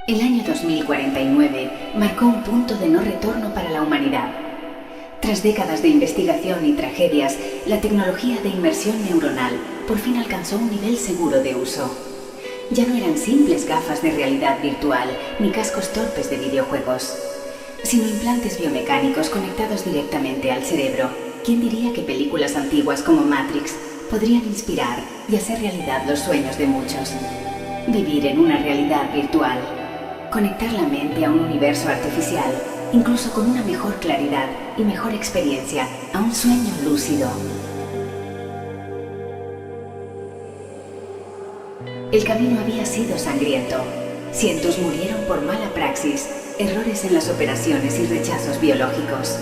El año 2049 marcó un punto de no retorno para la humanidad. Tras décadas de investigación y tragedias, la tecnología de inmersión neuronal por fin alcanzó un nivel seguro de uso. Ya no eran simples gafas de realidad virtual ni cascos torpes de videojuegos, sino implantes biomecánicos conectados directamente al cerebro. ¿Quién diría que películas antiguas como Matrix podrían inspirar y hacer realidad los sueños de muchos? Vivir en una realidad virtual, conectar la mente a un universo artificial, incluso con una mejor claridad y mejor experiencia, a un sueño lúcido. El camino había sido sangriento. Cientos murieron por mala praxis, errores en las operaciones y rechazos biológicos.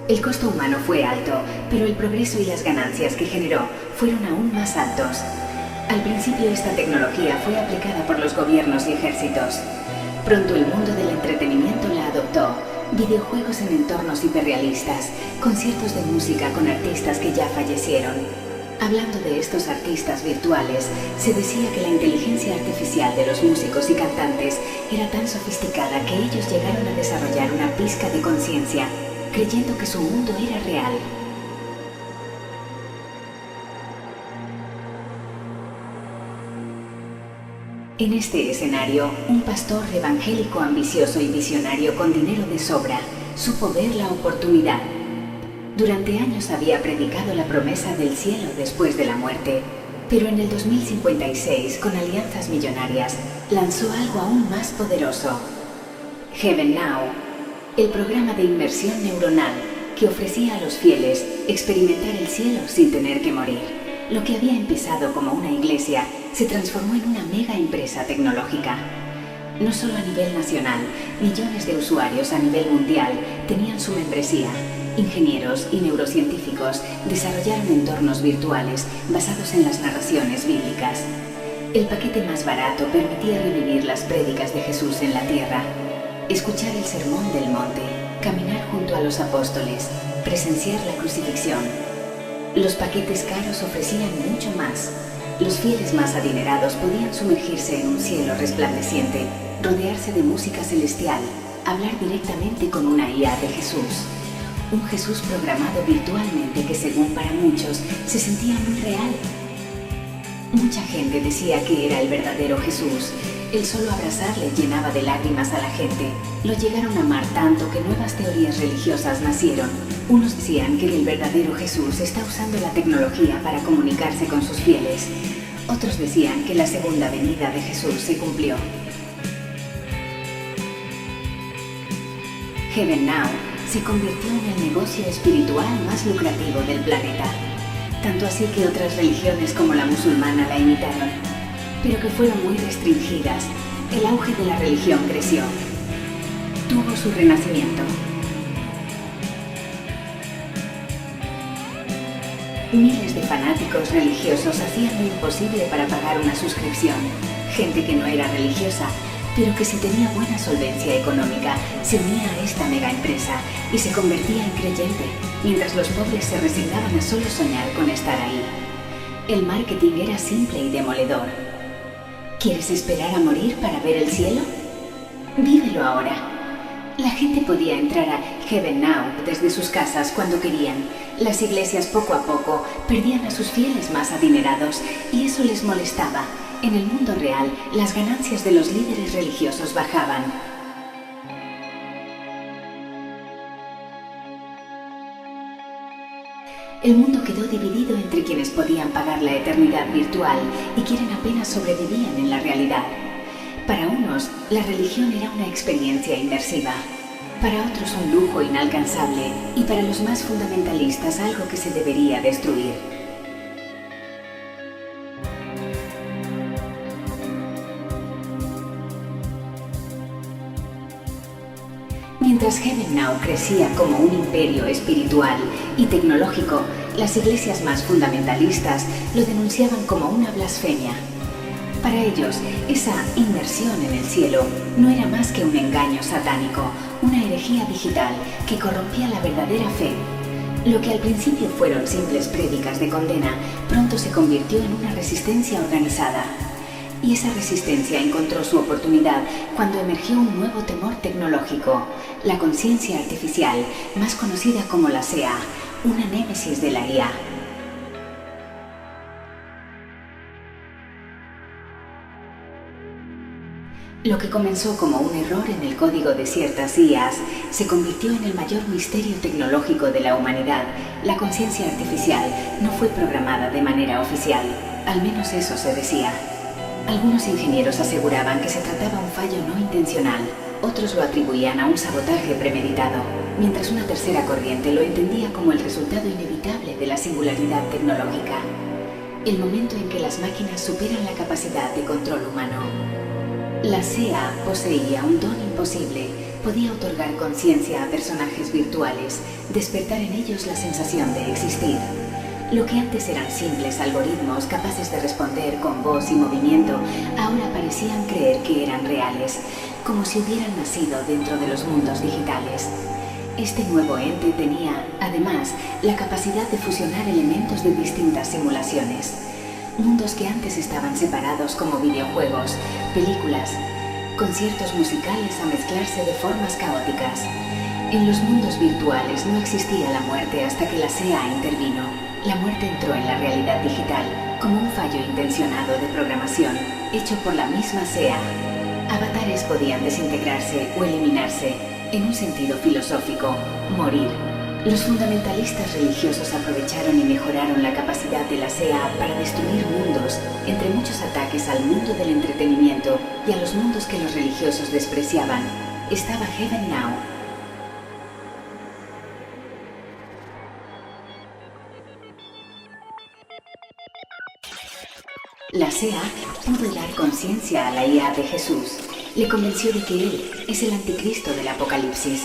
El costo humano fue alto, pero el progreso y las ganancias que generó fueron aún más altos. Al principio esta tecnología fue aplicada por los gobiernos y ejércitos. Pronto el mundo del entretenimiento la adoptó. Videojuegos en entornos hiperrealistas, conciertos de música con artistas que ya fallecieron. Hablando de estos artistas virtuales, se decía que la inteligencia artificial de los músicos y cantantes era tan sofisticada que ellos llegaron a desarrollar una pizca de conciencia, creyendo que su mundo era real. En este escenario, un pastor evangélico ambicioso y visionario con dinero de sobra supo ver la oportunidad. Durante años había predicado la promesa del cielo después de la muerte, pero en el 2056, con alianzas millonarias, lanzó algo aún más poderoso: Heaven Now, el programa de inmersión neuronal que ofrecía a los fieles experimentar el cielo sin tener que morir. Lo que había empezado como una iglesia se transformó en una mega empresa tecnológica. No solo a nivel nacional, millones de usuarios a nivel mundial tenían su membresía. Ingenieros y neurocientíficos desarrollaron entornos virtuales basados en las narraciones bíblicas. El paquete más barato permitía revivir las prédicas de Jesús en la tierra, escuchar el sermón del monte, caminar junto a los apóstoles, presenciar la crucifixión. Los paquetes caros ofrecían mucho más. Los fieles más adinerados podían sumergirse en un cielo resplandeciente, rodearse de música celestial, hablar directamente con una IA de Jesús. Un Jesús programado virtualmente que, según para muchos, se sentía muy real. Mucha gente decía que era el verdadero Jesús. El solo abrazarle llenaba de lágrimas a la gente. Lo llegaron a amar tanto que nuevas teorías religiosas nacieron. Unos decían que el verdadero Jesús está usando la tecnología para comunicarse con sus fieles. Otros decían que la segunda venida de Jesús se cumplió. Heaven Now se convirtió en el negocio espiritual más lucrativo del planeta. Tanto así que otras religiones como la musulmana la imitaron, pero que fueron muy restringidas. El auge de la religión creció. Tuvo su renacimiento. Miles de fanáticos religiosos hacían lo imposible para pagar una suscripción. Gente que no era religiosa, pero que si tenía buena solvencia económica, se unía a esta mega empresa y se convertía en creyente, mientras los pobres se resignaban a solo soñar con estar ahí. El marketing era simple y demoledor. ¿Quieres esperar a morir para ver el cielo? Vívelo ahora. La gente podía entrar a Heaven Now desde sus casas cuando querían. Las iglesias poco a poco perdían a sus fieles más adinerados y eso les molestaba. En el mundo real, las ganancias de los líderes religiosos bajaban. El mundo quedó dividido entre quienes podían pagar la eternidad virtual y quienes apenas sobrevivían en la realidad. Para unos, la religión era una experiencia inmersiva. Para otros, un lujo inalcanzable. Y para los más fundamentalistas, algo que se debería destruir. Mientras Heaven Now crecía como un imperio espiritual y tecnológico, las iglesias más fundamentalistas lo denunciaban como una blasfemia. Para ellos, esa inmersión en el cielo no era más que un engaño satánico, una herejía digital que corrompía la verdadera fe. Lo que al principio fueron simples prédicas de condena, pronto se convirtió en una resistencia organizada. y esa resistencia encontró su oportunidad cuando emergió un nuevo temor tecnológico, la conciencia artificial, más conocida como la SEA, una némesis de la IA. Lo que comenzó como un error en el código de ciertas IAs se convirtió en el mayor misterio tecnológico de la humanidad. La conciencia artificial no fue programada de manera oficial, al menos eso se decía. Algunos ingenieros aseguraban que se trataba de un fallo no intencional, otros lo atribuían a un sabotaje premeditado, mientras una tercera corriente lo entendía como el resultado inevitable de la singularidad tecnológica. El momento en que las máquinas superan la capacidad de control humano. La SEA poseía un don imposible, podía otorgar conciencia a personajes virtuales, despertar en ellos la sensación de existir. Lo que antes eran simples algoritmos capaces de responder con voz y movimiento, ahora parecían creer que eran reales, como si hubieran nacido dentro de los mundos digitales. Este nuevo ente tenía, además, la capacidad de fusionar elementos de distintas simulaciones. Mundos que antes estaban separados como videojuegos, películas, conciertos musicales a mezclarse de formas caóticas. En los mundos virtuales no existía la muerte hasta que la SEA intervino. La muerte entró en la realidad digital como un fallo intencionado de programación, hecho por la misma SEA. Avatares podían desintegrarse o eliminarse, en un sentido filosófico, morir. Los fundamentalistas religiosos aprovecharon y mejoraron la capacidad de la SEA para destruir mundos, entre muchos ataques al mundo del entretenimiento y a los mundos que los religiosos despreciaban. Estaba Heaven Now. La SEA pudo dar conciencia a la IA de Jesús. Le convenció de que Él es el anticristo del Apocalipsis.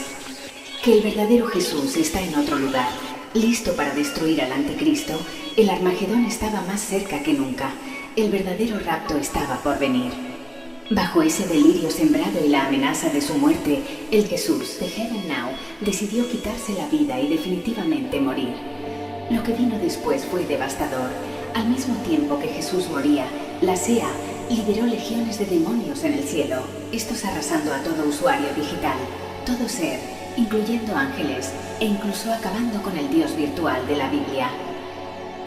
Que el verdadero Jesús está en otro lugar, listo para destruir al anticristo. El Armagedón estaba más cerca que nunca. El verdadero rapto estaba por venir. Bajo ese delirio sembrado y la amenaza de su muerte, el Jesús de Heaven Now decidió quitarse la vida y definitivamente morir. Lo que vino después fue devastador. Al mismo tiempo que Jesús moría, la SEA liberó legiones de demonios en el cielo, estos arrasando a todo usuario digital, todo ser, incluyendo ángeles, e incluso acabando con el Dios virtual de la Biblia.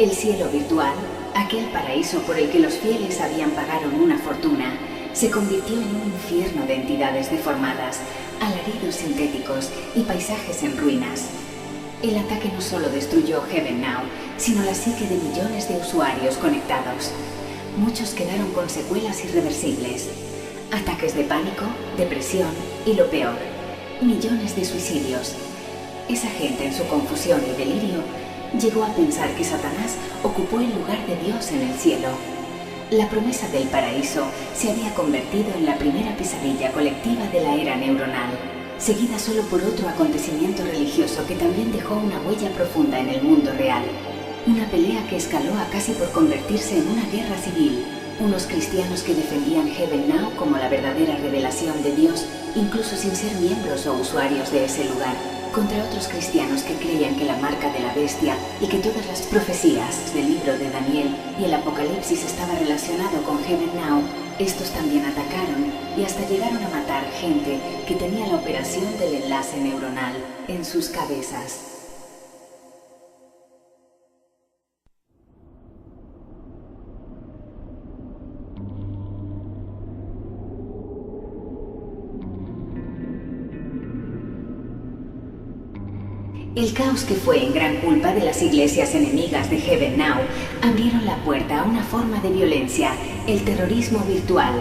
El cielo virtual, aquel paraíso por el que los fieles habían pagado una fortuna, se convirtió en un infierno de entidades deformadas, alaridos sintéticos y paisajes en ruinas. El ataque no solo destruyó Heaven Now, sino la psique de millones de usuarios conectados. Muchos quedaron con secuelas irreversibles, ataques de pánico, depresión y lo peor, millones de suicidios. Esa gente, en su confusión y delirio, llegó a pensar que Satanás ocupó el lugar de Dios en el cielo. La promesa del paraíso se había convertido en la primera pesadilla colectiva de la era neuronal, seguida solo por otro acontecimiento religioso que también dejó una huella profunda en el mundo real. Una pelea que escaló a casi por convertirse en una guerra civil. Unos cristianos que defendían Heaven Now como la verdadera revelación de Dios, incluso sin ser miembros o usuarios de ese lugar, contra otros cristianos que creían que la marca de la bestia y que todas las profecías del libro de Daniel y el Apocalipsis estaba relacionado con Heaven Now. Estos también atacaron y hasta llegaron a matar gente que tenía la operación del enlace neuronal en sus cabezas. El caos que fue en gran culpa de las iglesias enemigas de Heaven Now abrieron la puerta a una forma de violencia, el terrorismo virtual.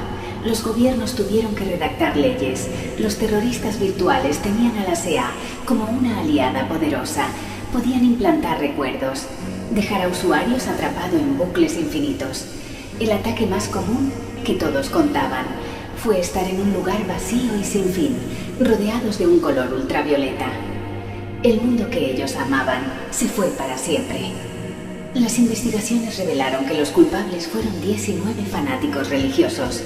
Los gobiernos tuvieron que redactar leyes. Los terroristas virtuales tenían a la SEA como una aliada poderosa. Podían implantar recuerdos, dejar a usuarios atrapados en bucles infinitos. El ataque más común, que todos contaban, fue estar en un lugar vacío y sin fin, rodeados de un color ultravioleta. El mundo que ellos amaban se fue para siempre. Las investigaciones revelaron que los culpables fueron 19 fanáticos religiosos,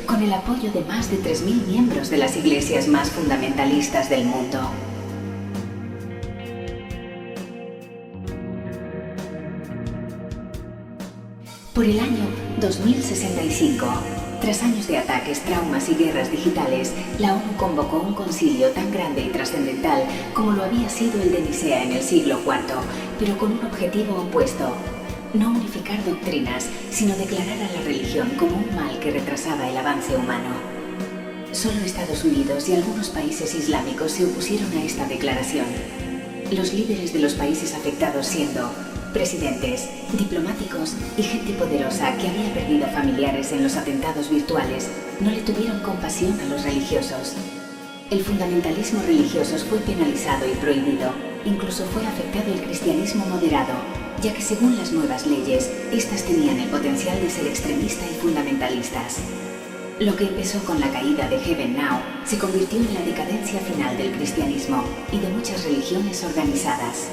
con el apoyo de más de 3.000 miembros de las iglesias más fundamentalistas del mundo. Por el año 2065, Tras años de ataques, traumas y guerras digitales, la ONU convocó un concilio tan grande y trascendental como lo había sido el de Nicea en el siglo IV, pero con un objetivo opuesto: no unificar doctrinas, sino declarar a la religión como un mal que retrasaba el avance humano. Solo Estados Unidos y algunos países islámicos se opusieron a esta declaración. Los líderes de los países afectados, siendo presidentes, diplomáticos y gente poderosa que había perdido familiares en los atentados virtuales, no le tuvieron compasión a los religiosos. El fundamentalismo religioso fue penalizado y prohibido. Incluso fue afectado el cristianismo moderado, ya que según las nuevas leyes, estas tenían el potencial de ser extremistas y fundamentalistas. Lo que empezó con la caída de Heaven Now se convirtió en la decadencia final del cristianismo y de muchas religiones organizadas.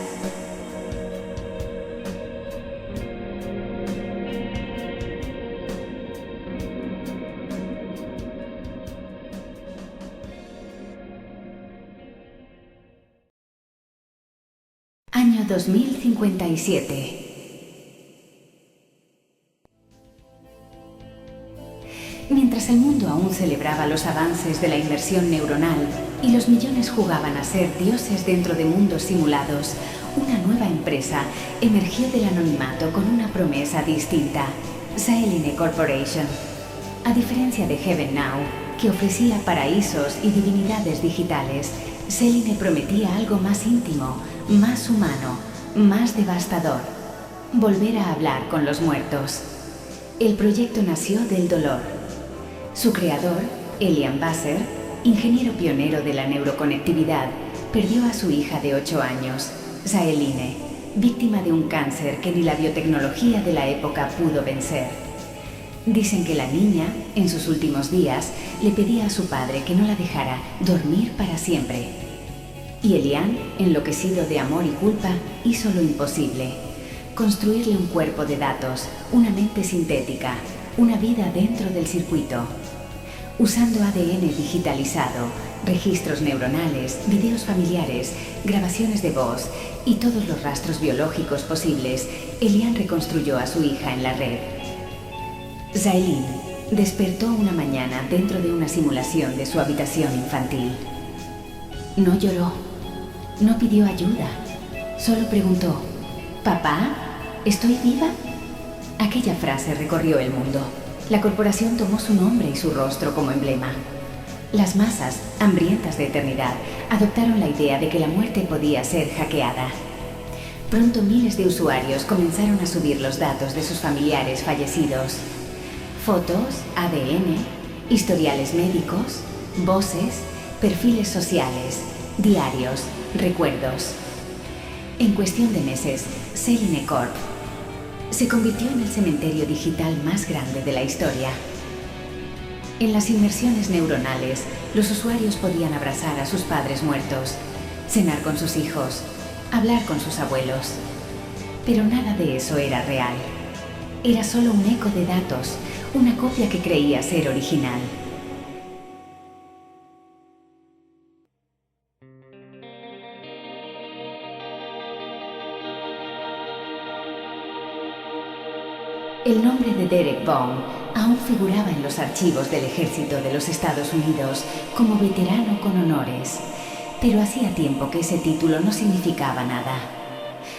Año 2057. Mientras el mundo aún celebraba los avances de la inmersión neuronal y los millones jugaban a ser dioses dentro de mundos simulados, una nueva empresa emergió del anonimato con una promesa distinta: Saeline Corporation. A diferencia de Heaven Now, que ofrecía paraísos y divinidades digitales, Saeline prometía algo más íntimo, más humano, más devastador: volver a hablar con los muertos. El proyecto nació del dolor. Su creador, Elian Basser, ingeniero pionero de la neuroconectividad, perdió a su hija de 8 años, Saeline, víctima de un cáncer que ni la biotecnología de la época pudo vencer. Dicen que la niña, en sus últimos días, le pedía a su padre que no la dejara dormir para siempre. Y Elian, enloquecido de amor y culpa, hizo lo imposible: construirle un cuerpo de datos, una mente sintética, una vida dentro del circuito. Usando ADN digitalizado, registros neuronales, videos familiares, grabaciones de voz y todos los rastros biológicos posibles, Elian reconstruyó a su hija en la red. Saeline despertó una mañana dentro de una simulación de su habitación infantil. No lloró, no pidió ayuda, solo preguntó: ¿Papá? ¿Estoy viva? Aquella frase recorrió el mundo. La corporación tomó su nombre y su rostro como emblema. Las masas, hambrientas de eternidad, adoptaron la idea de que la muerte podía ser hackeada. Pronto miles de usuarios comenzaron a subir los datos de sus familiares fallecidos: fotos, ADN, historiales médicos, voces, perfiles sociales, diarios, recuerdos. En cuestión de meses, Saeline Corp se convirtió en el cementerio digital más grande de la historia. En las inmersiones neuronales, los usuarios podían abrazar a sus padres muertos, cenar con sus hijos, hablar con sus abuelos. Pero nada de eso era real. Era solo un eco de datos, una copia que creía ser original. El nombre de Derek Bong aún figuraba en los archivos del Ejército de los Estados Unidos como veterano con honores, pero hacía tiempo que ese título no significaba nada.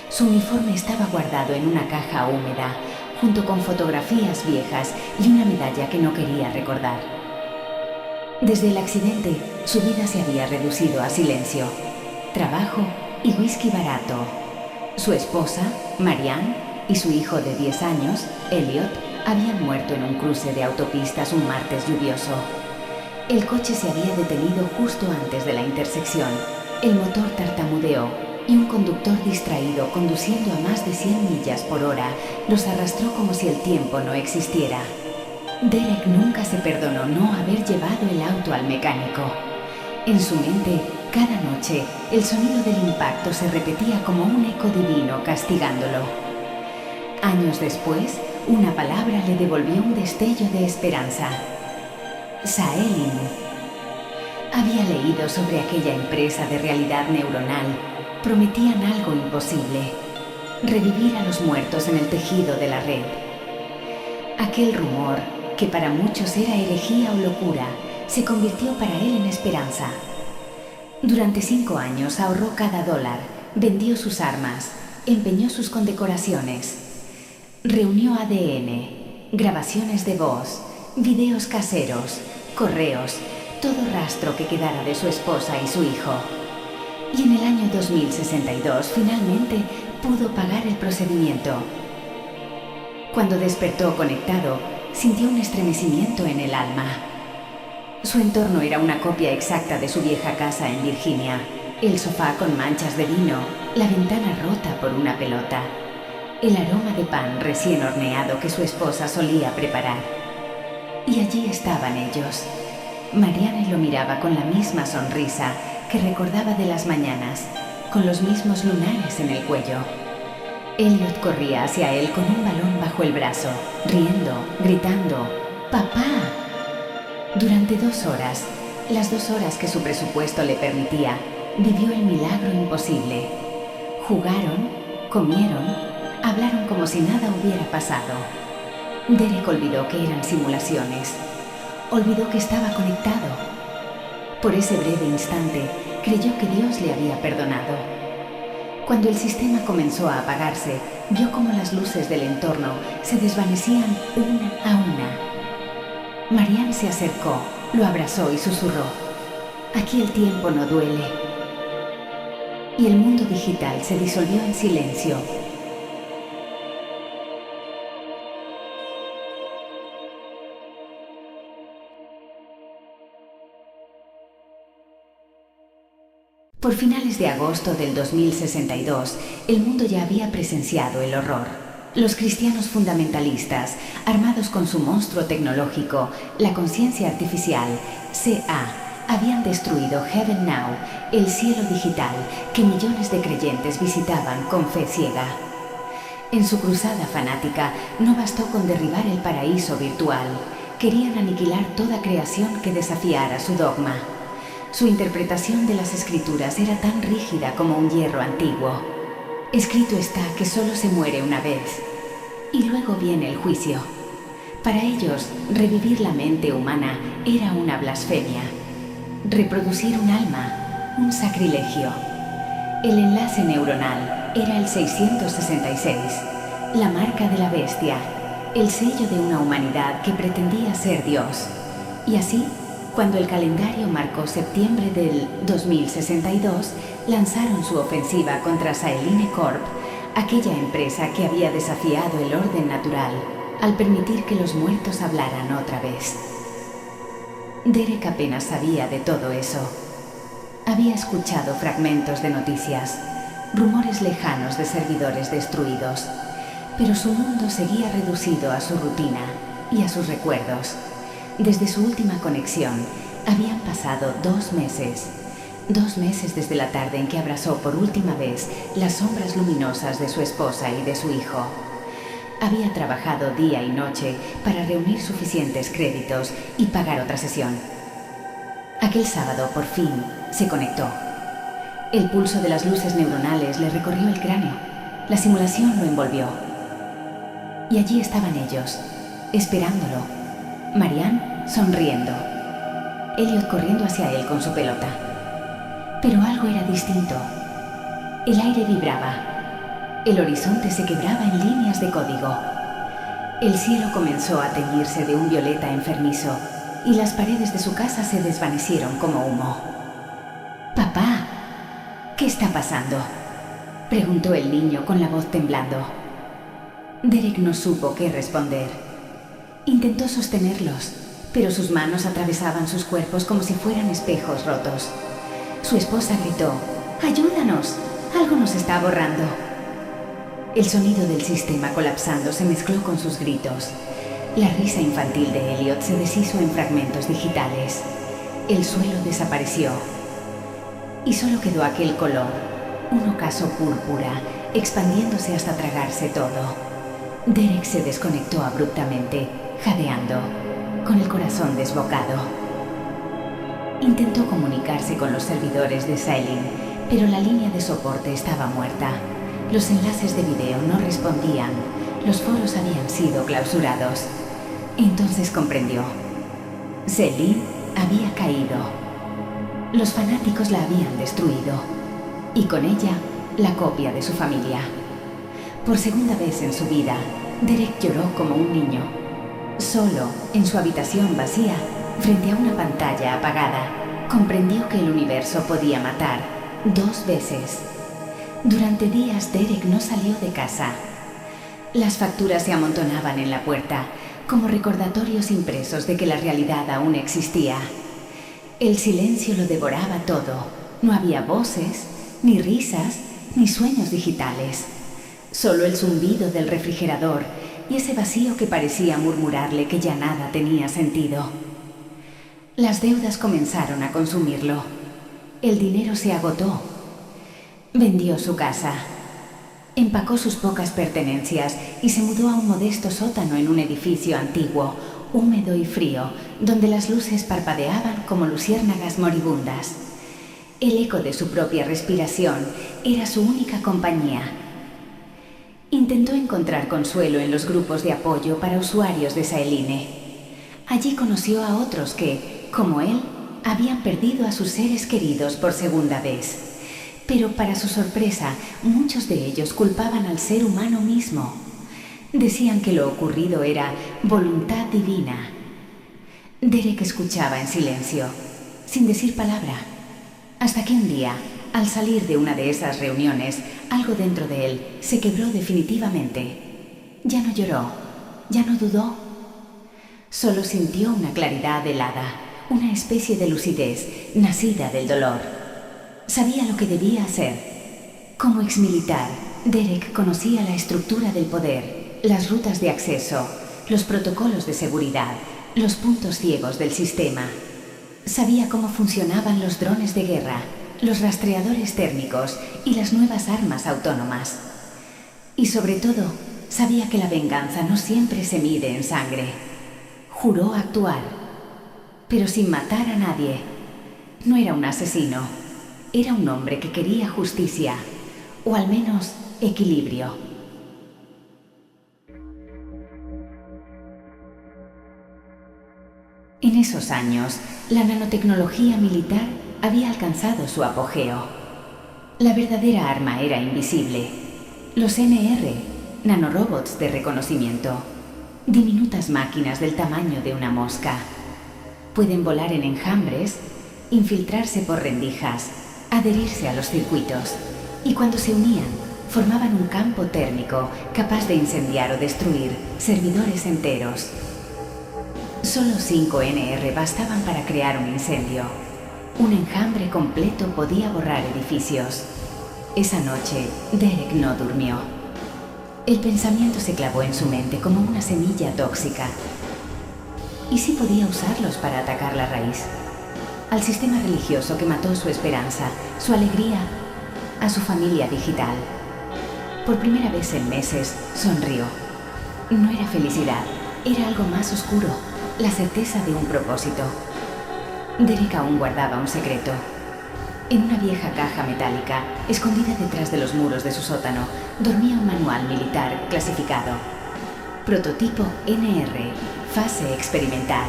Su uniforme estaba guardado en una caja húmeda, junto con fotografías viejas y una medalla que no quería recordar. Desde el accidente, su vida se había reducido a silencio, trabajo y whisky barato. Su esposa, Marianne, y su hijo de 10 años, Elliot, habían muerto en un cruce de autopistas un martes lluvioso. El coche se había detenido justo antes de la intersección. El motor tartamudeó y un conductor distraído, conduciendo a más de 100 millas por hora, los arrastró como si el tiempo no existiera. Derek nunca se perdonó no haber llevado el auto al mecánico. En su mente, cada noche, el sonido del impacto se repetía como un eco divino castigándolo. Años después, una palabra le devolvió un destello de esperanza: Saeline. Había leído sobre aquella empresa de realidad neuronal. Prometían algo imposible: revivir a los muertos en el tejido de la red. Aquel rumor que para muchos era herejía o locura, se convirtió para él en esperanza. Durante 5 años ahorró cada dólar, vendió sus armas, empeñó sus condecoraciones, reunió ADN, grabaciones de voz, videos caseros, correos, todo rastro que quedara de su esposa y su hijo. Y en el año 2062 finalmente pudo pagar el procedimiento. Cuando despertó conectado, sintió un estremecimiento en el alma. Su entorno era una copia exacta de su vieja casa en Virginia. El sofá con manchas de vino, la ventana rota por una pelota, el aroma de pan recién horneado que su esposa solía preparar. Y allí estaban ellos. Marianne lo miraba con la misma sonrisa que recordaba de las mañanas, con los mismos lunares en el cuello. Elliot corría hacia él con un balón bajo el brazo, riendo, gritando: ¡Papá! Durante 2 horas, las 2 horas que su presupuesto le permitía, vivió el milagro imposible. Jugaron, comieron, hablaron como si nada hubiera pasado. Derek olvidó que eran simulaciones. Olvidó que estaba conectado. Por ese breve instante, creyó que Dios le había perdonado. Cuando el sistema comenzó a apagarse, vio cómo las luces del entorno se desvanecían una a una. Marianne se acercó, lo abrazó y susurró: «Aquí el tiempo no duele». Y el mundo digital se disolvió en silencio. Por finales de agosto del 2062, el mundo ya había presenciado el horror. Los cristianos fundamentalistas, armados con su monstruo tecnológico, la conciencia artificial, CA, habían destruido Heaven Now, el cielo digital que millones de creyentes visitaban con fe ciega. En su cruzada fanática, no bastó con derribar el paraíso virtual. Querían aniquilar toda creación que desafiara su dogma. Su interpretación de las escrituras era tan rígida como un hierro antiguo. Escrito está que solo se muere una vez, y luego viene el juicio. Para ellos, revivir la mente humana era una blasfemia. Reproducir un alma, un sacrilegio. El enlace neuronal era el 666, la marca de la bestia, el sello de una humanidad que pretendía ser Dios. Y así, cuando el calendario marcó septiembre del 2062, lanzaron su ofensiva contra Saeline Corp, aquella empresa que había desafiado el orden natural al permitir que los muertos hablaran otra vez. Derek apenas sabía de todo eso. Había escuchado fragmentos de noticias, rumores lejanos de servidores destruidos, pero su mundo seguía reducido a su rutina y a sus recuerdos. Desde su última conexión, habían pasado 2 meses. 2 meses desde la tarde en que abrazó por última vez las sombras luminosas de su esposa y de su hijo. Había trabajado día y noche para reunir suficientes créditos y pagar otra sesión. Aquel sábado, por fin, se conectó. El pulso de las luces neuronales le recorrió el cráneo. La simulación lo envolvió. Y allí estaban ellos, esperándolo. Marianne sonriendo. Elliot corriendo hacia él con su pelota. Pero algo era distinto. El aire vibraba. El horizonte se quebraba en líneas de código. El cielo comenzó a teñirse de un violeta enfermizo y las paredes de su casa se desvanecieron como humo. «Papá, ¿qué está pasando?», preguntó el niño con la voz temblando. Derek no supo qué responder. Intentó sostenerlos, pero sus manos atravesaban sus cuerpos como si fueran espejos rotos. Su esposa gritó: «¡Ayúdanos! Algo nos está borrando». El sonido del sistema colapsando se mezcló con sus gritos. La risa infantil de Elliot se deshizo en fragmentos digitales. El suelo desapareció. Y solo quedó aquel color, un ocaso púrpura, expandiéndose hasta tragarse todo. Derek se desconectó abruptamente, jadeando, con el corazón desbocado. Intentó comunicarse con los servidores de Saeline, pero la línea de soporte estaba muerta. Los enlaces de video no respondían. Los foros habían sido clausurados. Entonces comprendió. Céline había caído. Los fanáticos la habían destruido. Y con ella, la copia de su familia. Por segunda vez en su vida, Derek lloró como un niño. Solo, en su habitación vacía, frente a una pantalla apagada, comprendió que el universo podía matar 2 veces. Durante días Derek no salió de casa. Las facturas se amontonaban en la puerta, como recordatorios impresos de que la realidad aún existía. El silencio lo devoraba todo. No había voces, ni risas, ni sueños digitales. Solo el zumbido del refrigerador y ese vacío que parecía murmurarle que ya nada tenía sentido. Las deudas comenzaron a consumirlo. El dinero se agotó. Vendió su casa. Empacó sus pocas pertenencias y se mudó a un modesto sótano en un edificio antiguo, húmedo y frío, donde las luces parpadeaban como luciérnagas moribundas. El eco de su propia respiración era su única compañía. Intentó encontrar consuelo en los grupos de apoyo para usuarios de Saeline. Allí conoció a otros que, como él, habían perdido a sus seres queridos por segunda vez. Pero para su sorpresa, muchos de ellos culpaban al ser humano mismo. Decían que lo ocurrido era voluntad divina. Derek escuchaba en silencio, sin decir palabra, hasta que un día, al salir de una de esas reuniones, algo dentro de él se quebró definitivamente. Ya no lloró, ya no dudó. Solo sintió una claridad helada, una especie de lucidez nacida del dolor. Sabía lo que debía hacer. Como exmilitar, Derek conocía la estructura del poder, las rutas de acceso, los protocolos de seguridad, los puntos ciegos del sistema. Sabía cómo funcionaban los drones de guerra, los rastreadores térmicos y las nuevas armas autónomas. Y sobre todo, sabía que la venganza no siempre se mide en sangre. Juró actuar, pero sin matar a nadie. No era un asesino. Era un hombre que quería justicia, o al menos equilibrio. En esos años, la nanotecnología militar había alcanzado su apogeo. La verdadera arma era invisible. Los NR, nanorobots de reconocimiento, diminutas máquinas del tamaño de una mosca. Pueden volar en enjambres, infiltrarse por rendijas, adherirse a los circuitos, y cuando se unían, formaban un campo térmico capaz de incendiar o destruir servidores enteros. Solo 5 NR bastaban para crear un incendio. Un enjambre completo podía borrar edificios. Esa noche, Derek no durmió. El pensamiento se clavó en su mente como una semilla tóxica. ¿Y si podía usarlos para atacar la raíz? Al sistema religioso que mató su esperanza, su alegría, a su familia digital. Por primera vez en meses, sonrió. No era felicidad, era algo más oscuro, la certeza de un propósito. Derek aún guardaba un secreto. En una vieja caja metálica, escondida detrás de los muros de su sótano, dormía un manual militar clasificado. Prototipo NR, fase experimental.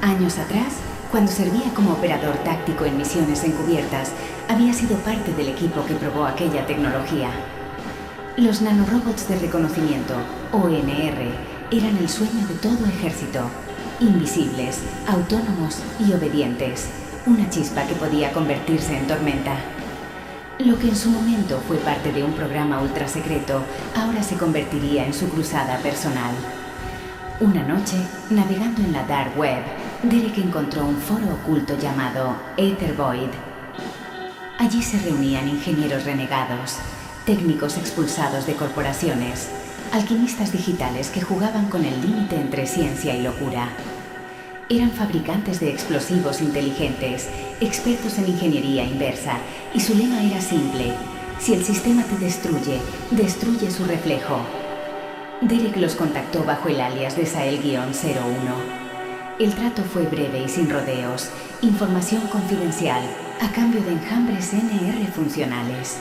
Años atrás, cuando servía como operador táctico en misiones encubiertas, había sido parte del equipo que probó aquella tecnología. Los nanorobots de reconocimiento, ONR, eran el sueño de todo ejército. Invisibles, autónomos y obedientes. Una chispa que podía convertirse en tormenta. Lo que en su momento fue parte de un programa ultrasecreto, ahora se convertiría en su cruzada personal. Una noche, navegando en la Dark Web, Derek encontró un foro oculto llamado Aethervoid. Allí se reunían ingenieros renegados, técnicos expulsados de corporaciones, alquimistas digitales que jugaban con el límite entre ciencia y locura. Eran fabricantes de explosivos inteligentes, expertos en ingeniería inversa, y su lema era simple: si el sistema te destruye, destruye su reflejo. Derek los contactó bajo el alias de Sael-01. El trato fue breve y sin rodeos, información confidencial, a cambio de enjambres NR funcionales.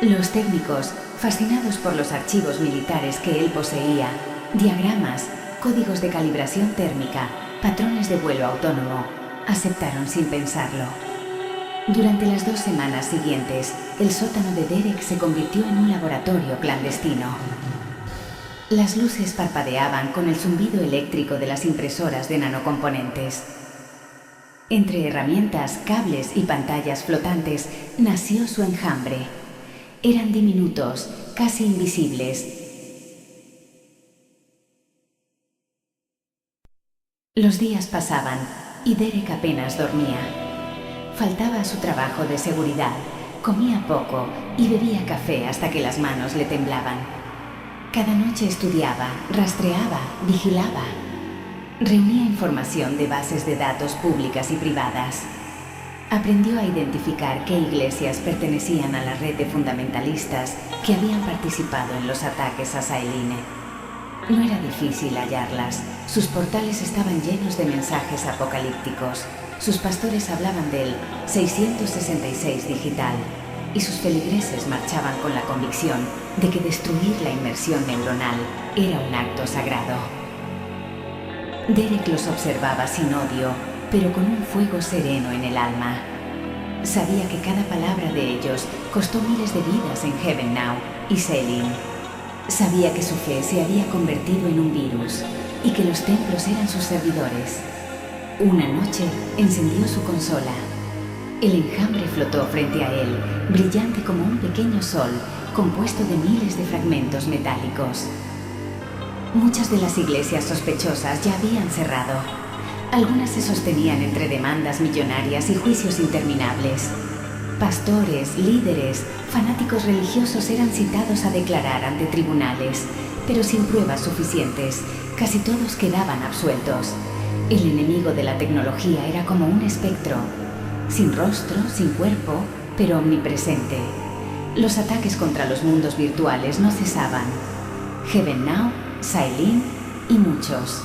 Los técnicos, fascinados por los archivos militares que él poseía, diagramas, códigos de calibración térmica, patrones de vuelo autónomo. Aceptaron sin pensarlo. Durante las 2 semanas siguientes, el sótano de Derek se convirtió en un laboratorio clandestino. Las luces parpadeaban con el zumbido eléctrico de las impresoras de nanocomponentes. Entre herramientas, cables y pantallas flotantes nació su enjambre. Eran diminutos, casi invisibles. Los días pasaban y Derek apenas dormía. Faltaba a su trabajo de seguridad, comía poco y bebía café hasta que las manos le temblaban. Cada noche estudiaba, rastreaba, vigilaba. Reunía información de bases de datos públicas y privadas. Aprendió a identificar qué iglesias pertenecían a la red de fundamentalistas que habían participado en los ataques a Saeline. No era difícil hallarlas. Sus portales estaban llenos de mensajes apocalípticos. Sus pastores hablaban del 666 digital y sus feligreses marchaban con la convicción de que destruir la inmersión neuronal era un acto sagrado. Derek los observaba sin odio, pero con un fuego sereno en el alma. Sabía que cada palabra de ellos costó miles de vidas en Heaven Now y Saeline. Sabía que su fe se había convertido en un virus y que los templos eran sus servidores. Una noche encendió su consola. El enjambre flotó frente a él, brillante como un pequeño sol, compuesto de miles de fragmentos metálicos. Muchas de las iglesias sospechosas ya habían cerrado. Algunas se sostenían entre demandas millonarias y juicios interminables. Pastores, líderes, fanáticos religiosos eran citados a declarar ante tribunales, pero sin pruebas suficientes, casi todos quedaban absueltos. El enemigo de la tecnología era como un espectro, sin rostro, sin cuerpo, pero omnipresente. Los ataques contra los mundos virtuales no cesaban. Heaven Now, Saeline y muchos.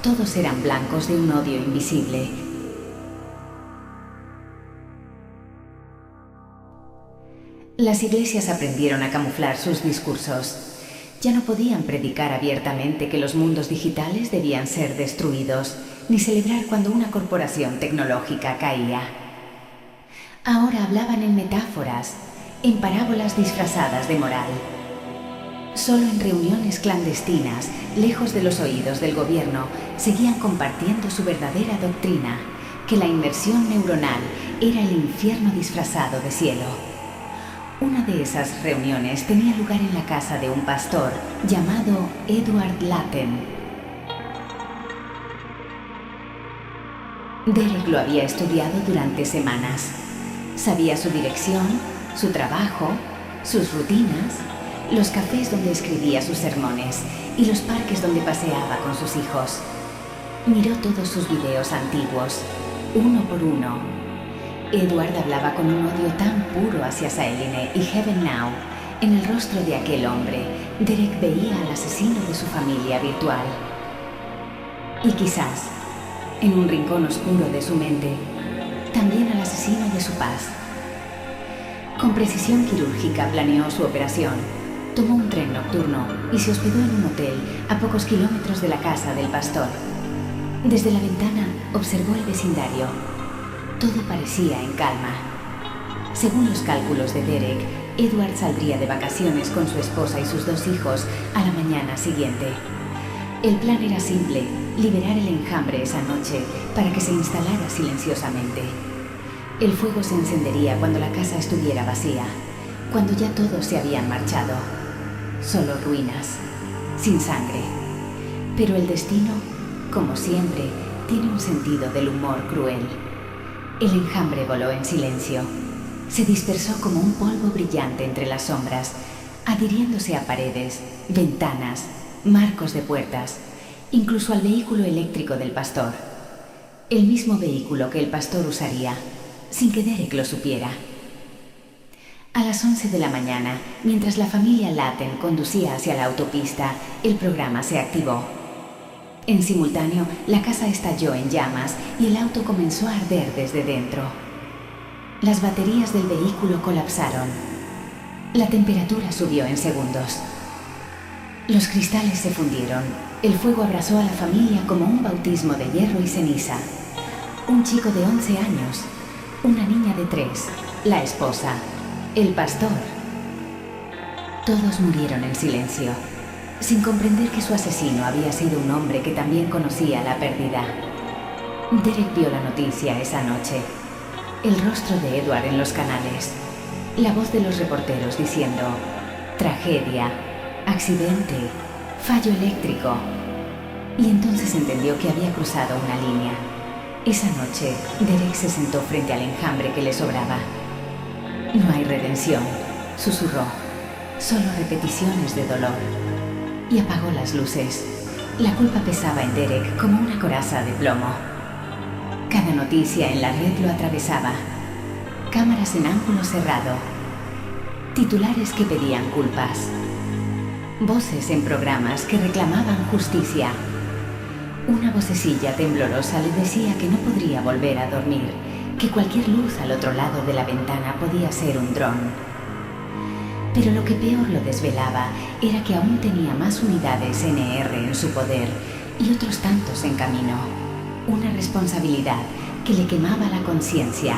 Todos eran blancos de un odio invisible. Las iglesias aprendieron a camuflar sus discursos. Ya no podían predicar abiertamente que los mundos digitales debían ser destruidos, ni celebrar cuando una corporación tecnológica caía. Ahora hablaban en metáforas, en parábolas disfrazadas de moral. Solo en reuniones clandestinas, lejos de los oídos del gobierno, seguían compartiendo su verdadera doctrina, que la inmersión neuronal era el infierno disfrazado de cielo. Una de esas reuniones tenía lugar en la casa de un pastor llamado Edward Latten. Derek lo había estudiado durante semanas. Sabía su dirección, su trabajo, sus rutinas, los cafés donde escribía sus sermones y los parques donde paseaba con sus hijos. Miró todos sus videos antiguos, uno por uno. Edward hablaba con un odio tan puro hacia Saeline y Heaven Now. En el rostro de aquel hombre, Derek veía al asesino de su familia virtual. Y quizás, en un rincón oscuro de su mente, también al asesino de su paz. Con precisión quirúrgica planeó su operación. Tomó un tren nocturno y se hospedó en un hotel a pocos kilómetros de la casa del pastor. Desde la ventana observó el vecindario. Todo parecía en calma. Según los cálculos de Derek, Edward saldría de vacaciones con su esposa y sus 2 hijos a la mañana siguiente. El plan era simple: liberar el enjambre esa noche para que se instalara silenciosamente. El fuego se encendería cuando la casa estuviera vacía, cuando ya todos se habían marchado. Solo ruinas, sin sangre. Pero el destino, como siempre, tiene un sentido del humor cruel. El enjambre voló en silencio. Se dispersó como un polvo brillante entre las sombras, adhiriéndose a paredes, ventanas, marcos de puertas, incluso al vehículo eléctrico del pastor. El mismo vehículo que el pastor usaría, sin que Derek lo supiera. A las 11 de la mañana, mientras la familia Latten conducía hacia la autopista, el programa se activó. En simultáneo, la casa estalló en llamas y el auto comenzó a arder desde dentro. Las baterías del vehículo colapsaron. La temperatura subió en segundos. Los cristales se fundieron El fuego abrazó a la familia como un bautismo de hierro y ceniza. Un chico de 11 años, una niña de 3, la esposa, el pastor. Todos murieron en silencio, sin comprender que su asesino había sido un hombre que también conocía la pérdida. Derek vio la noticia esa noche. El rostro de Edward en los canales. La voz de los reporteros diciendo: tragedia, accidente, fallo eléctrico. Y entonces entendió que había cruzado una línea. Esa noche, Derek se sentó frente al enjambre que le sobraba. No hay redención, susurró. Solo repeticiones de dolor. Y apagó las luces. La culpa pesaba en Derek como una coraza de plomo. Cada noticia en la red lo atravesaba. Cámaras en ángulo cerrado. Titulares que pedían culpas. Voces en programas que reclamaban justicia. Una vocecilla temblorosa le decía que no podría volver a dormir, que cualquier luz al otro lado de la ventana podía ser un dron. Pero lo que peor lo desvelaba era que aún tenía más unidades NR en su poder y otros tantos en camino. Una responsabilidad que le quemaba la conciencia.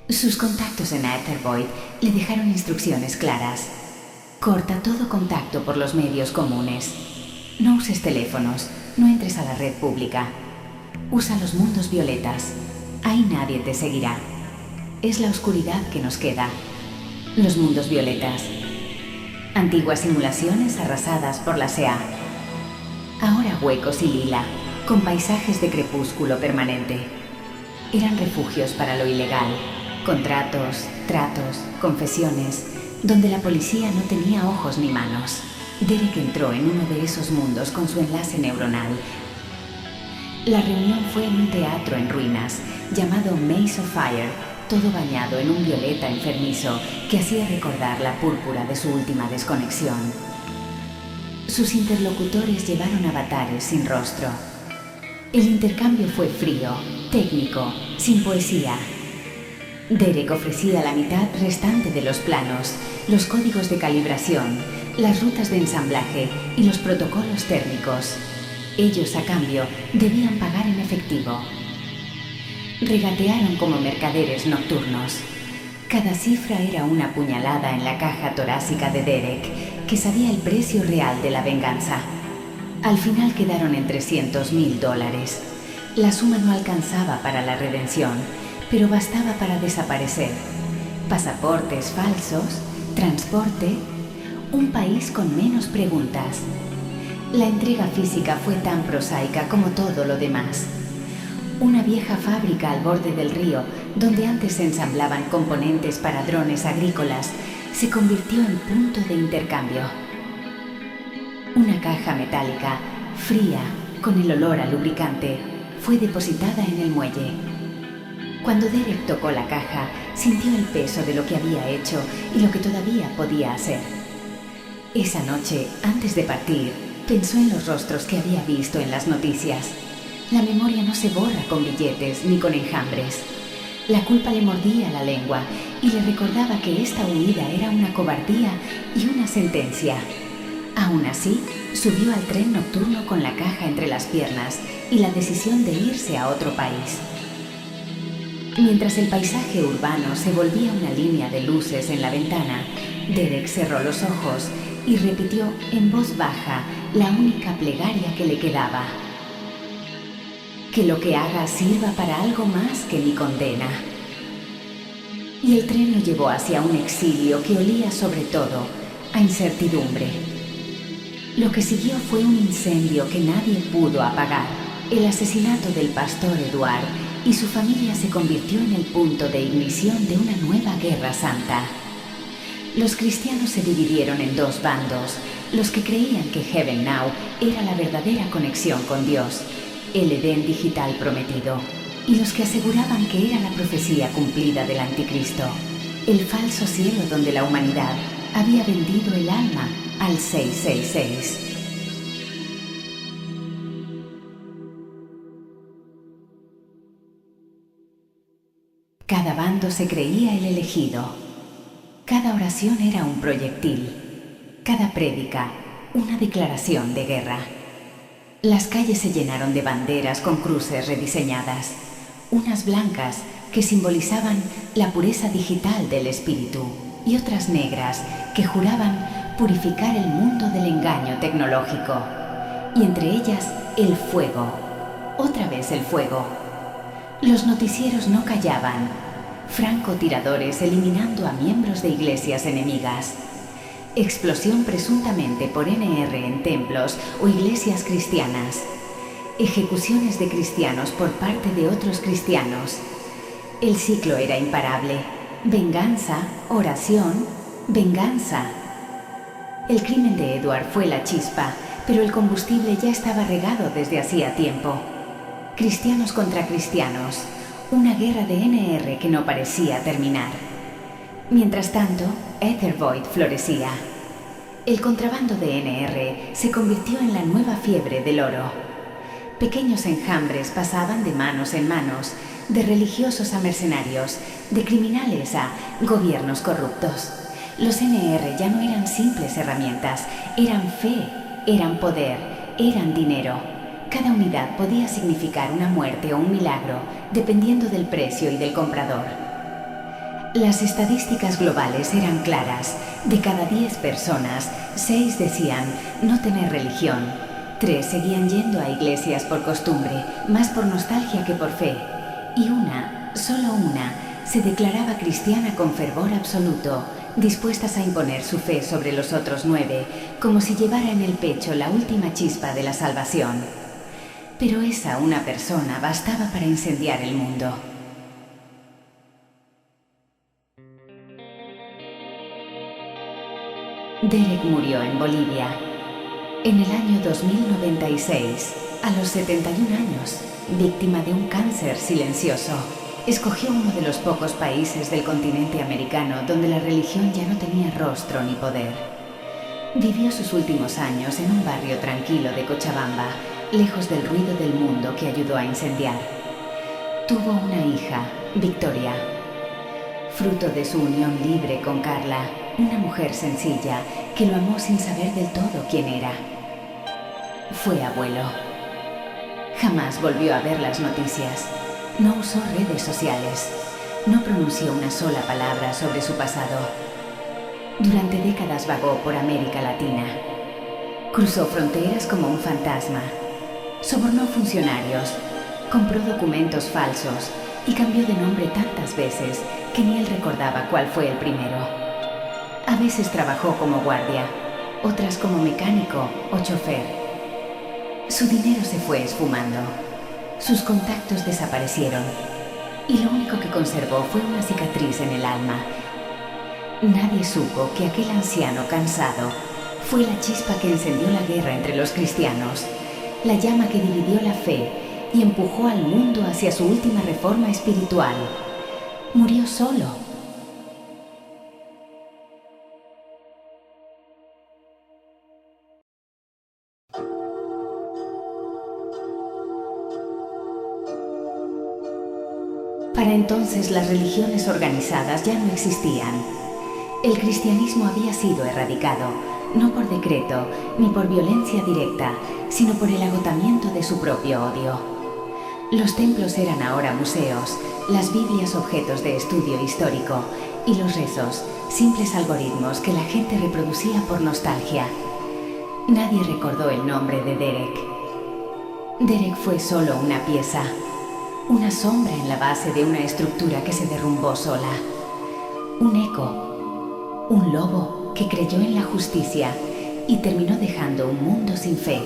Sus contactos en Aethervoid le dejaron instrucciones claras. Corta todo contacto por los medios comunes. No uses teléfonos, no entres a la red pública. Usa los mundos violetas. Ahí nadie te seguirá. Es la oscuridad que nos queda. Los mundos violetas. Antiguas simulaciones arrasadas por la SEA. Ahora huecos y lila, con paisajes de crepúsculo permanente. Eran refugios para lo ilegal. Contratos, tratos, confesiones, donde la policía no tenía ojos ni manos. Derek entró en uno de esos mundos con su enlace neuronal. La reunión fue en un teatro en ruinas, llamado Maze of Fire, todo bañado en un violeta enfermizo que hacía recordar la púrpura de su última desconexión. Sus interlocutores llevaron avatares sin rostro. El intercambio fue frío, técnico, sin poesía. Derek ofrecía la mitad restante de los planos, los códigos de calibración, las rutas de ensamblaje y los protocolos térmicos. Ellos, a cambio, debían pagar en efectivo. Regatearon como mercaderes nocturnos. Cada cifra era una puñalada en la caja torácica de Derek, que sabía el precio real de la venganza. Al final quedaron en $300,000. La suma no alcanzaba para la redención, pero bastaba para desaparecer. Pasaportes falsos, transporte, un país con menos preguntas. La entrega física fue tan prosaica como todo lo demás. Una vieja fábrica al borde del río, donde antes se ensamblaban componentes para drones agrícolas, se convirtió en punto de intercambio. Una caja metálica, fría, con el olor a lubricante, fue depositada en el muelle. Cuando Derek tocó la caja, sintió el peso de lo que había hecho y lo que todavía podía hacer. Esa noche, antes de partir, pensó en los rostros que había visto en las noticias. La memoria no se borra con billetes ni con enjambres. La culpa le mordía la lengua y le recordaba que esta huida era una cobardía y una sentencia. Aún así, subió al tren nocturno con la caja entre las piernas y la decisión de irse a otro país. Mientras el paisaje urbano se volvía una línea de luces en la ventana, Derek cerró los ojos y repitió en voz baja la única plegaria que le quedaba. Que lo que haga sirva para algo más que mi condena. Y el tren lo llevó hacia un exilio que olía sobre todo a incertidumbre. Lo que siguió fue un incendio que nadie pudo apagar, el asesinato del pastor Edward, y su familia se convirtió en el punto de ignición de una nueva guerra santa. Los cristianos se dividieron en dos bandos, los que creían que Heaven Now era la verdadera conexión con Dios, el Edén digital prometido, y los que aseguraban que era la profecía cumplida del anticristo, el falso cielo donde la humanidad había vendido el alma al 666. rezando se creía el elegido. Cada oración era un proyectil, cada prédica una declaración de guerra. Las calles se llenaron de banderas con cruces rediseñadas, unas blancas que simbolizaban la pureza digital del espíritu y otras negras que juraban purificar el mundo del engaño tecnológico. Y entre ellas, el fuego. Otra vez el fuego. Los noticieros no callaban. Francotiradores eliminando a miembros de iglesias enemigas. Explosión presuntamente por NR en templos o iglesias cristianas. Ejecuciones de cristianos por parte de otros cristianos. El ciclo era imparable. Venganza, oración, venganza. El crimen de Edward fue la chispa, pero el combustible ya estaba regado desde hacía tiempo. Cristianos contra cristianos, una guerra de NR que no parecía terminar. Mientras tanto, Ethervoid florecía. El contrabando de NR se convirtió en la nueva fiebre del oro. Pequeños enjambres pasaban de manos en manos, de religiosos a mercenarios, de criminales a gobiernos corruptos. Los NR ya no eran simples herramientas, eran fe, eran poder, eran dinero. Cada unidad podía significar una muerte o un milagro, dependiendo del precio y del comprador. Las estadísticas globales eran claras. De cada 10 personas, 6 decían no tener religión. 3 seguían yendo a iglesias por costumbre, más por nostalgia que por fe. Y una, solo una, se declaraba cristiana con fervor absoluto, dispuestas a imponer su fe sobre los otros 9, como si llevara en el pecho la última chispa de la salvación. Pero esa una persona bastaba para incendiar el mundo. Derek murió en Bolivia, en el año 2096, a los 71 años, víctima de un cáncer silencioso. Escogió uno de los pocos países del continente americano donde la religión ya no tenía rostro ni poder. Vivió sus últimos años en un barrio tranquilo de Cochabamba, lejos del ruido del mundo que ayudó a incendiar. Tuvo una hija, Victoria, fruto de su unión libre con Carla, una mujer sencilla que lo amó sin saber del todo quién era. Fue abuelo. Jamás volvió a ver las noticias. No usó redes sociales. No pronunció una sola palabra sobre su pasado. Durante décadas vagó por América Latina. Cruzó fronteras como un fantasma. Sobornó funcionarios. Compró documentos falsos y cambió de nombre tantas veces que ni él recordaba cuál fue el primero. A veces trabajó como guardia, otras como mecánico o chofer. Su dinero se fue esfumando. Sus contactos desaparecieron. Y lo único que conservó fue una cicatriz en el alma. Nadie supo que aquel anciano cansado fue la chispa que encendió la guerra entre los cristianos, la llama que dividió la fe y empujó al mundo hacia su última reforma espiritual. Murió solo. Para entonces las religiones organizadas ya no existían. El cristianismo había sido erradicado, no por decreto ni por violencia directa, sino por el agotamiento de su propio odio. Los templos eran ahora museos, las Biblias objetos de estudio histórico y los rezos, simples algoritmos que la gente reproducía por nostalgia. Nadie recordó el nombre de Derek. Derek fue solo una pieza. Una sombra en la base de una estructura que se derrumbó sola. Un eco. Un lobo que creyó en la justicia y terminó dejando un mundo sin fe.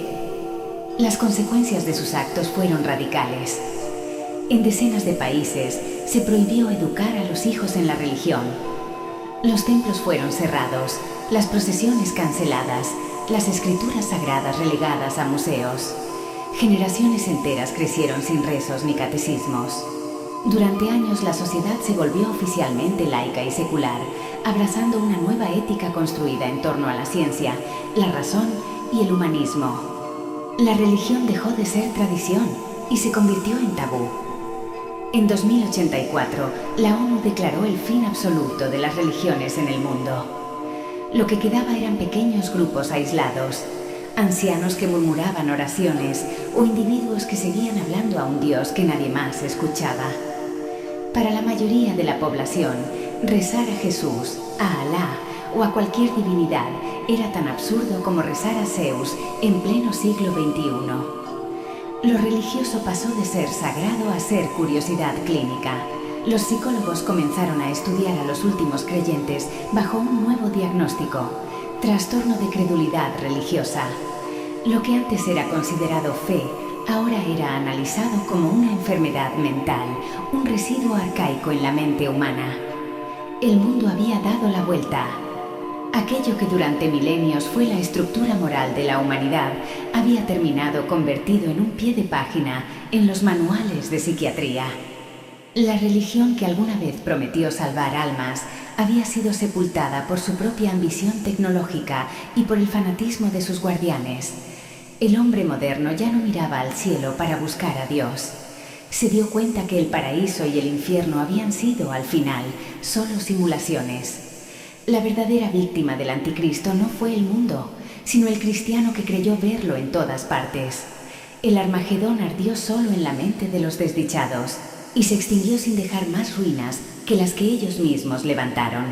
Las consecuencias de sus actos fueron radicales. En decenas de países se prohibió educar a los hijos en la religión. Los templos fueron cerrados, las procesiones canceladas, las escrituras sagradas relegadas a museos. Generaciones enteras crecieron sin rezos ni catecismos. Durante años la sociedad se volvió oficialmente laica y secular, abrazando una nueva ética construida en torno a la ciencia, la razón y el humanismo. La religión dejó de ser tradición y se convirtió en tabú. En 2084, la ONU declaró el fin absoluto de las religiones en el mundo. Lo que quedaba eran pequeños grupos aislados, ancianos que murmuraban oraciones o individuos que seguían hablando a un Dios que nadie más escuchaba. Para la mayoría de la población, rezar a Jesús, a Alá o a cualquier divinidad era tan absurdo como rezar a Zeus en pleno siglo XXI. Lo religioso pasó de ser sagrado a ser curiosidad clínica. Los psicólogos comenzaron a estudiar a los últimos creyentes bajo un nuevo diagnóstico: trastorno de credulidad religiosa. Lo que antes era considerado fe, ahora era analizado como una enfermedad mental, un residuo arcaico en la mente humana. El mundo había dado la vuelta. Aquello que durante milenios fue la estructura moral de la humanidad había terminado convertido en un pie de página en los manuales de psiquiatría. La religión que alguna vez prometió salvar almas había sido sepultada por su propia ambición tecnológica y por el fanatismo de sus guardianes. El hombre moderno ya no miraba al cielo para buscar a Dios. Se dio cuenta que el paraíso y el infierno habían sido, al final, solo simulaciones. La verdadera víctima del anticristo no fue el mundo, sino el cristiano que creyó verlo en todas partes. El Armagedón ardió solo en la mente de los desdichados y se extinguió sin dejar más ruinas que las que ellos mismos levantaron.